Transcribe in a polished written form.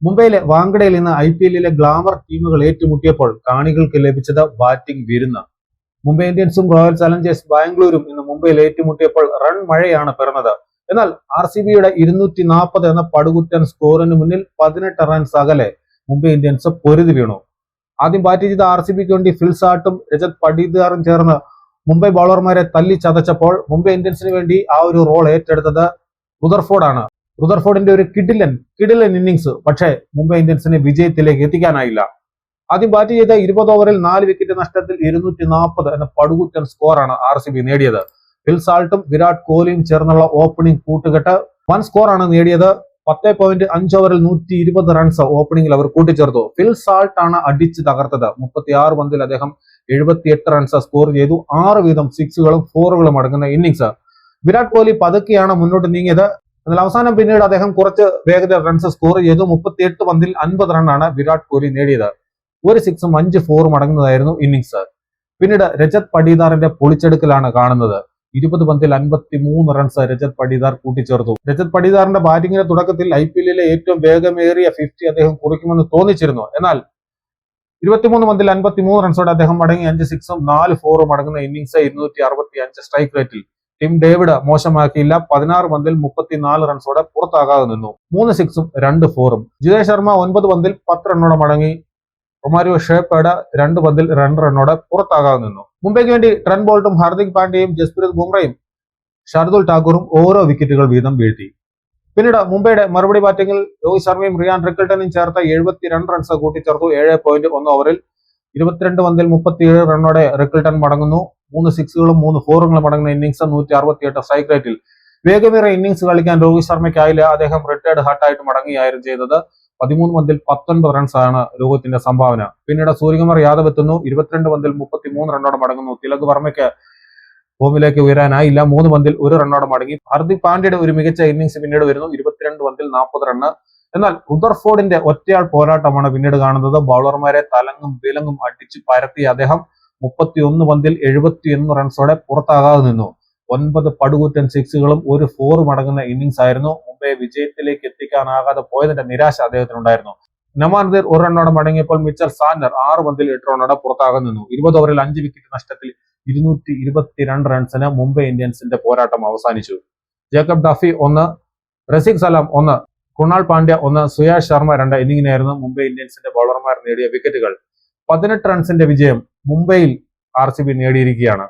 മുംബൈയിലെ വാങ്കഡയിൽ ഇന്ന് IPL-ലെ ഗ്ലാമർ ടീമുകൾ ഏറ്റുമുട്ടിയപ്പോൾ കാണികൾക്ക് ലഭിച്ചത് ബാറ്റിംഗ് വിരുന്ന്. മുംബൈ ഇന്ത്യൻസും റോയൽ ചലഞ്ചേഴ്സ് ബാംഗ്ലൂരും ഇന്ന് മുംബൈയിൽ ഏറ്റുമുട്ടിയപ്പോൾ റൺ മഴയാണ് പിറന്നത്. എന്നാൽ RCBയുടെ 240 എന്ന പടുകുറ്റൻ സ്കോറിന് മുന്നിൽ 18 റൺസ് അകലെ മുംബൈ ഇന്ത്യൻസ് പൊരുതി വീണു. ആദ്യം ബാറ്റ് ചെയ്ത RCBക്ക് വേണ്ടി ഫിൽ സാൾട്ടും രജത് പടിദാറും ചേർന്ന് മുംബൈ ബൗളർമാരെ തല്ലി ചതച്ചപ്പോൾ മുംബൈ ഇന്ത്യൻസിന് വേണ്ടി ആ ഒരു റോൾ ഏറ്റെടുത്തത് റുദർഫോർഡാണ്. റുദർഫോർഡിന്റെ ഒരു കിടിലൻ ഇന്നിംഗ്സ്, പക്ഷേ മുംബൈ ഇന്ത്യൻസിനെ വിജയത്തിലേക്ക് എത്തിക്കാനായില്ല. ആദ്യം ബാറ്റ് ചെയ്ത 20 ഓവറിൽ 4 വിക്കറ്റ് നഷ്ടത്തിൽ 240 എന്ന പടുകുറ്റൻ സ്കോറാണ് RCB നേടിയത്. ഫിൽ സാൾട്ടും വിരാട് കോഹ്ലിയും ചേർന്നുള്ള ഓപ്പണിംഗ് കൂട്ടുകെട്ട് വൻ സ്കോറാണ് നേടിയത്. 10.5 ഓവറിൽ 120 റൺസ് ഓപ്പണിംഗിൽ അവർ കൂട്ടിച്ചേർത്തു. ഫിൽ സാൾട്ട് ആണ് അടിച്ച് തകർത്തത്. 36 പന്തിൽ അദ്ദേഹം 78 റൺസ് സ്കോർ ചെയ്തു. 6 വീതം സിക്സുകളും 4കളും അടങ്ങുന്ന ഇന്നിംഗ്സ്. വിരാട് കോഹ്ലി പതുക്കെയാണ് മുന്നോട്ട് നീങ്ങിയത്. എന്നാൽ അവസാനം പിന്നീട് അദ്ദേഹം കുറച്ച് വേഗത റൺസ് സ്കോർ ചെയ്തു. 38 പന്തിൽ 50 റണ്ണാണ് വിരാട് കോഹ്ലി നേടിയത്. 1 സിക്സും 5 4ഉം അടങ്ങുന്നതായിരുന്നു ഇന്നിംഗ്സ്. പിന്നീട് രജത് പടിദാറിന്റെ പൊളിച്ചെടുക്കലാണ് കാണുന്നത്. 20 പന്തിൽ 53 റൺസ് രജത് പടിദാർ കൂട്ടിച്ചേർത്തു. രജത് പടിദാറിന്റെ ബാറ്റിംഗിന്റെ തുടക്കത്തിൽ IPL-ലെ ഏറ്റവും വേഗമേറിയ 50 അദ്ദേഹം കുറിക്കുമെന്ന് തോന്നിച്ചിരുന്നു. എന്നാൽ 23 പന്തിൽ 53 റൺസോടെ അദ്ദേഹം മടങ്ങി 5 സിക്സും 4 4ഉം അടങ്ങുന്ന ഇന്നിംഗ്സ് 265 സ്ട്രൈക്ക് റേറ്റിൽ ടിം ഡേവിഡ് മോശമാക്കിയില്ല. 16 പന്തിൽ 34 റൺസോടെ പുറത്താകാതെ നിന്നു. 3 സിക്സും 2 4ഉം. ജിതേഷ് ശർമ്മ 9 പന്തിൽ 10 റണ്ണോടെ മടങ്ങി. റൊമാരിയോ ഷേപ്പേഡ് 2 പന്തിൽ 2 റണ്ണോടെ പുറത്താകാതെ നിന്നു. മുംബൈക്ക് വേണ്ടി ട്രെന്റ് ബോൾട്ടും ഹാർദിക് പാണ്ഡ്യയും ജസ്പ്രീത് ബുംറയും ഷാർദുൽ ഠാക്കൂറും ഓരോ വിക്കറ്റുകൾ വീതം വീഴ്ത്തി. പിന്നീട് മുംബൈയുടെ മറുപടി ബാറ്റിംഗിൽ രോഹിത് ശർമ്മയും റിയാൻ റിക്കിൾട്ടനും ചേർത്ത 72 റൺസ് കൂട്ടിച്ചേർത്തു. 7.1 ഓവറിൽ 22 പന്തിൽ 37 റണ്ണോടെ റിക്കിൾട്ടൺ മടങ്ങുന്നു. 3 സിക്സുകളും 3 4ഉകളും അടങ്ങുന്ന ഇന്നിംഗ്സ് 168 സ്ട്രൈക്ക് റേറ്റിൽ. വേഗമേറിയ ഇന്നിംഗ്സ് കളിക്കാൻ രോഹിത് ശർമ്മയ്ക്കായില്ല. അദ്ദേഹം റിട്ടയർഡ് ഹാർട്ടായിട്ട് മടങ്ങിയായിരുന്നു ചെയ്തത്. 13 പന്തിൽ 19 റൺസ് ആണ് രോഹിത്തിന്റെ സംഭാവന. പിന്നീട് സൂര്യകുമാർ യാദവ് എത്തുന്നു. 22 പന്തിൽ 33 റണ്ണോടെ മടങ്ങുന്നു. തിലക് വർമ്മയ്ക്ക് ഫോമിലേക്ക് ഉയരാനായില്ല. 3 പന്തിൽ 1 റണ്ണോടെ മടങ്ങി. ഹാർദിക് പാണ്ഡ്യയുടെ ഒരു മികച്ച ഇന്നിംഗ്സ് പിന്നീട് വരുന്നു. 22 പന്തിൽ 40 റണ്ണ്. എന്നാൽ റുദർഫോർഡിന്റെ ഒറ്റയാൾ പോരാട്ടമാണ് പിന്നീട് കാണുന്നത്. ബൗളർമാരെ തലങ്ങും വിലങ്ങും അടിച്ചു പരത്തിയ അദ്ദേഹം 31 പന്തിൽ 71 റൺസോടെ പുറത്താകാതെ നിന്നു. 9 പടുകൂറ്റൻ സിക്സുകളും 1 4ഉം അടങ്ങുന്ന ഇന്നിംഗ്സ് ആയിരുന്നു. മുംബൈയെ വിജയത്തിലേക്ക് എത്തിക്കാനാകാതെ പോയതിന്റെ നിരാശ അദ്ദേഹത്തിനുണ്ടായിരുന്നു. നമാൻദീർ 1 റണ്ണോടെ മടങ്ങിയപ്പോൾ മിച്ചൽ സാന്റർ 6 പന്തിൽ 8 റണ്ണോടെ പുറത്താകാതെ നിന്നു. 20 ഓവറിൽ 5 വിക്കറ്റ് നഷ്ടത്തിൽ 222 റൺസിന് മുംബൈ ഇന്ത്യൻസിന്റെ പോരാട്ടം അവസാനിച്ചു. ജേക്കബ് ഡഫി 1, റസിക് സലാം 1, കൃണാൽ പാണ്ഡ്യ 1, സുയാഷ് ശർമ്മ 2 എന്നിങ്ങനെയായിരുന്നു മുംബൈ ഇന്ത്യൻസിന്റെ ബൗളർമാർ നേടിയ വിക്കറ്റുകൾ. 18 റൺസിന്റെ വിജയം മുംബൈയിൽ RCB നേടിയിരിക്കുകയാണ്.